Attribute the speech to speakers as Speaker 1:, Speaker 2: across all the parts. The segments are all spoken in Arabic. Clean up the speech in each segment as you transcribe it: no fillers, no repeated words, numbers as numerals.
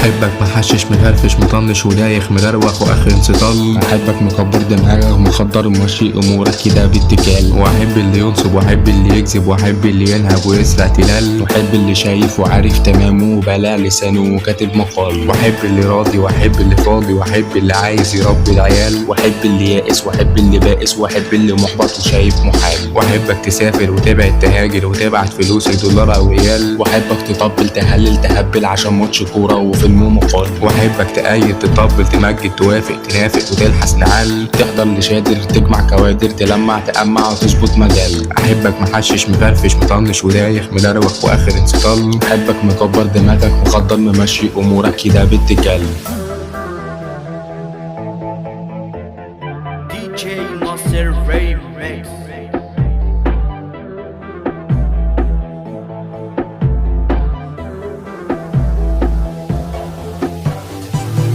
Speaker 1: احبك محشش مفرفش مطنش ودايخ مدروخ واخر انسطال.
Speaker 2: احبك مكبر دماغك مخدر ماشي امورك كده باتكال.
Speaker 1: واحب اللي ينصب واحب اللي يكذب واحب اللي ينهب ويسرق تلال.
Speaker 2: واحب اللي شايف وعارف تمامه وبلع لسانه وكاتب مقال.
Speaker 1: واحب اللي راضي واحب اللي فاضي واحب اللي عايز يربي العيال.
Speaker 2: واحب اللي يائس واحب اللي بائس واحب اللي محبط وشايف محال.
Speaker 1: واحبك تسافر وتبعد تهاجر وتبعت فلوسك دولار او ريال.
Speaker 2: واحبك تطبل تهلل تهبل عشان ماتش كوره وفيلم مقال.
Speaker 1: واحبك تأيد تطبل تمجد توافق تنافق وتلحس نعال.
Speaker 2: تحضر لشادر تجمع كوادر تلمع تقمع وتظبط مجال.
Speaker 1: احبك محشش مفرفش مطنش ودايخ مدروخ واخر انسطال.
Speaker 2: احبك مكبر دماغك مخدر ممشي امورك كده باتكال.
Speaker 3: DJ Master Remix.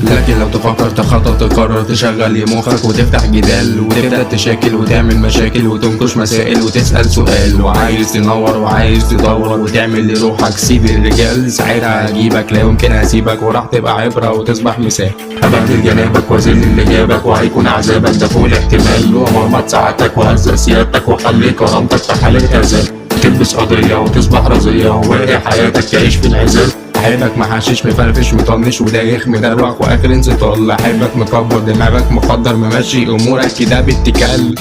Speaker 1: لكن لو تفكر تخطط تقرر تشغل مخك وتفتح جدال وتبدأ تشاكل وتعمل مشاكل وتنكش مسائل وتسأل سؤال وعايز تنور وعايز تدور وتعمل لروحك سيب الرجال. ساعتها هجيبك لا يمكن هسيبك وراح تبقى عبرة وتصبح مثال.
Speaker 2: هبدل جنابك وازل اللي جابك وهيكون عذابك ده فوق الاحتمال. ومرمط سعادتك وهزق سيادتك وخلي كرامتك في حالة اعزال. تلبس قضية وتصبح رزية وواقع حياتك تعيش في العزال.
Speaker 1: احبك محشش مفرفش مطنش ودايخ مدروخ واخر انسطال. احبك مكبر دماغك مخدر ممشي امورك كده باتكال.